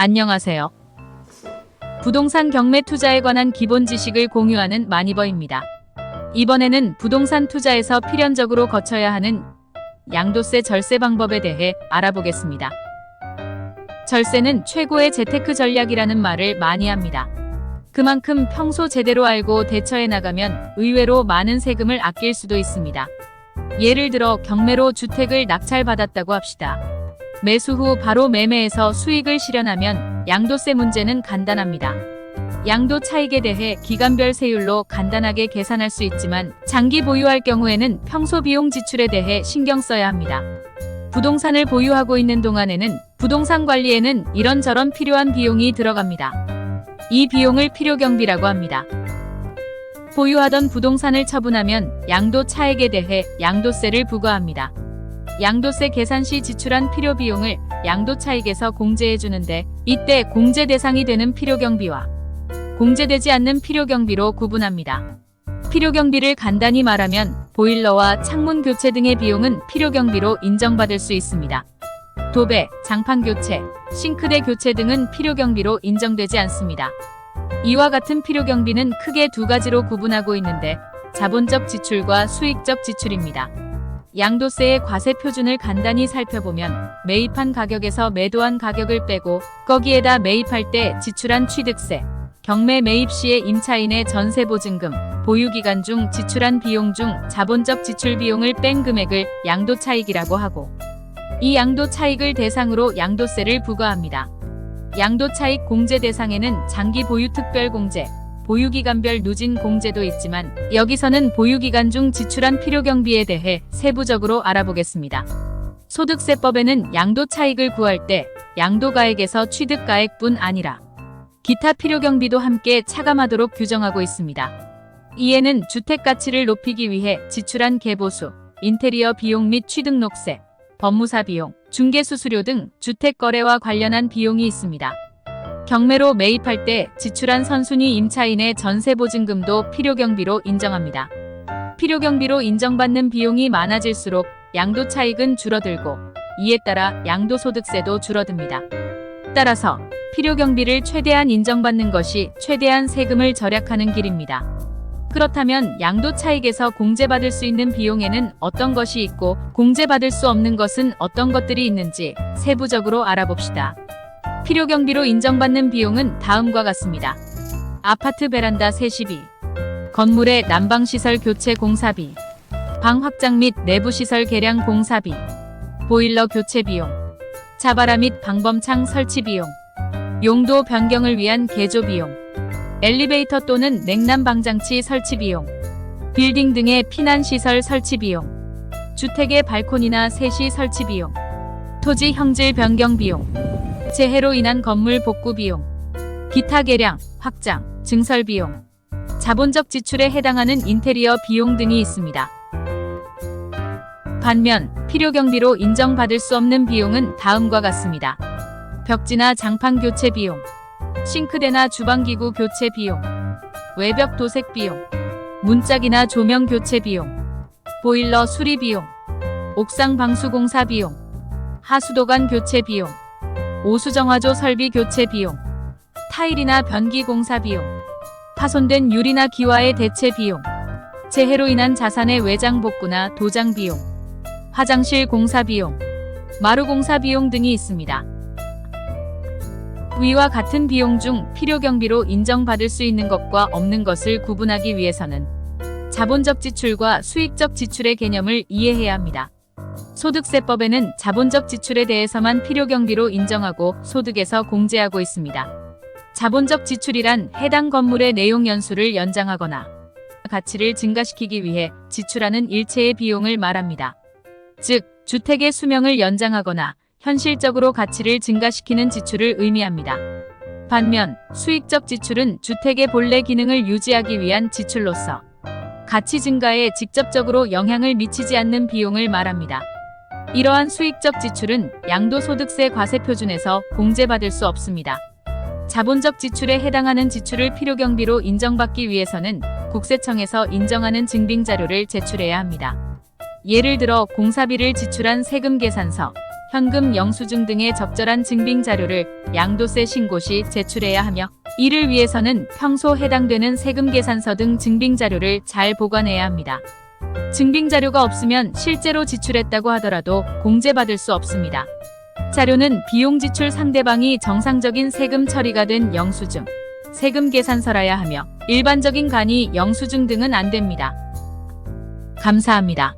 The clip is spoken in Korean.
안녕하세요. 부동산 경매 투자에 관한 기본 지식을 공유하는 마니버입니다. 이번에는 부동산 투자에서 필연적으로 거쳐야 하는 양도세 절세 방법에 대해 알아보겠습니다. 절세는 최고의 재테크 전략이라는 말을 많이 합니다. 그만큼 평소 제대로 알고 대처해 나가면 의외로 많은 세금을 아낄 수도 있습니다. 예를 들어 경매로 주택을 낙찰받았다고 합시다. 매수 후 바로 매매해서 수익을 실현하면 양도세 문제는 간단합니다. 양도 차익에 대해 기간별 세율로 간단하게 계산할 수 있지만 장기 보유할 경우에는 평소 비용 지출에 대해 신경 써야 합니다. 부동산을 보유하고 있는 동안에는 부동산 관리에는 이런저런 필요한 비용이 들어갑니다. 이 비용을 필요경비라고 합니다. 보유하던 부동산을 처분하면 양도 차익에 대해 양도세를 부과합니다. 양도세 계산 시 지출한 필요 비용을 양도 차익에서 공제해 주는데 이때 공제 대상이 되는 필요경비와 공제되지 않는 필요경비로 구분합니다. 필요경비를 간단히 말하면 보일러와 창문 교체 등의 비용은 필요경비로 인정받을 수 있습니다. 도배, 장판 교체, 싱크대 교체 등은 필요경비로 인정되지 않습니다. 이와 같은 필요경비는 크게 두 가지로 구분하고 있는데 자본적 지출과 수익적 지출입니다. 양도세의 과세 표준을 간단히 살펴보면 매입한 가격에서 매도한 가격을 빼고 거기에다 매입할 때 지출한 취득세, 경매 매입 시의 임차인의 전세보증금, 보유기간 중 지출한 비용 중 자본적 지출 비용을 뺀 금액을 양도차익이라고 하고 이 양도차익을 대상으로 양도세를 부과합니다. 양도차익 공제 대상에는 장기 보유 특별공제, 보유기간별 누진 공제도 있지만 여기서는 보유기간 중 지출한 필요경비에 대해 세부적으로 알아보겠습니다. 소득세법에는 양도차익을 구할 때 양도가액에서 취득가액뿐 아니라 기타 필요경비도 함께 차감하도록 규정하고 있습니다. 이에는 주택가치를 높이기 위해 지출한 개보수, 인테리어 비용 및 취득록세, 법무사 비용, 중개수수료 등 주택거래와 관련한 비용이 있습니다. 경매로 매입할 때 지출한 선순위 임차인의 전세보증금도 필요경비로 인정합니다. 필요경비로 인정받는 비용이 많아질수록 양도차익은 줄어들고 이에 따라 양도소득세도 줄어듭니다. 따라서 필요경비를 최대한 인정받는 것이 최대한 세금을 절약하는 길입니다. 그렇다면 양도차익에서 공제받을 수 있는 비용에는 어떤 것이 있고 공제받을 수 없는 것은 어떤 것들이 있는지 세부적으로 알아봅시다. 필요경비로 인정받는 비용은 다음과 같습니다. 아파트 베란다 세시비, 건물의 난방시설 교체 공사비, 방 확장 및 내부시설 개량 공사비, 보일러 교체 비용, 자바라 및 방범창 설치 비용, 용도 변경을 위한 개조 비용, 엘리베이터 또는 냉난방장치 설치 비용, 빌딩 등의 피난시설 설치 비용, 주택의 발코니나 세시 설치 비용, 토지 형질 변경 비용, 재해로 인한 건물 복구 비용, 기타 개량, 확장, 증설 비용, 자본적 지출에 해당하는 인테리어 비용 등이 있습니다. 반면 필요경비로 인정받을 수 없는 비용은 다음과 같습니다. 벽지나 장판 교체 비용, 싱크대나 주방기구 교체 비용, 외벽 도색 비용, 문짝이나 조명 교체 비용, 보일러 수리 비용, 옥상 방수공사 비용, 하수도관 교체 비용, 오수정화조 설비 교체 비용, 타일이나 변기 공사 비용, 파손된 유리나 기와의 대체 비용, 재해로 인한 자산의 외장 복구나 도장 비용, 화장실 공사 비용, 마루 공사 비용 등이 있습니다. 위와 같은 비용 중 필요경비로 인정받을 수 있는 것과 없는 것을 구분하기 위해서는 자본적 지출과 수익적 지출의 개념을 이해해야 합니다. 소득세법에는 자본적 지출에 대해서만 필요경비로 인정하고 소득에서 공제하고 있습니다. 자본적 지출이란 해당 건물의 내용 연수를 연장하거나 가치를 증가시키기 위해 지출하는 일체의 비용을 말합니다. 즉, 주택의 수명을 연장하거나 현실적으로 가치를 증가시키는 지출을 의미합니다. 반면 수익적 지출은 주택의 본래 기능을 유지하기 위한 지출로서 가치 증가에 직접적으로 영향을 미치지 않는 비용을 말합니다. 이러한 수익적 지출은 양도소득세 과세표준에서 공제받을 수 없습니다. 자본적 지출에 해당하는 지출을 필요경비로 인정받기 위해서는 국세청에서 인정하는 증빙자료를 제출해야 합니다. 예를 들어 공사비를 지출한 세금계산서, 현금, 영수증 등의 적절한 증빙 자료를 양도세 신고 시 제출해야 하며, 이를 위해서는 평소 해당되는 세금 계산서 등 증빙 자료를 잘 보관해야 합니다. 증빙 자료가 없으면 실제로 지출했다고 하더라도 공제받을 수 없습니다. 자료는 비용 지출 상대방이 정상적인 세금 처리가 된 영수증, 세금 계산서라야 하며 일반적인 간이 영수증 등은 안 됩니다. 감사합니다.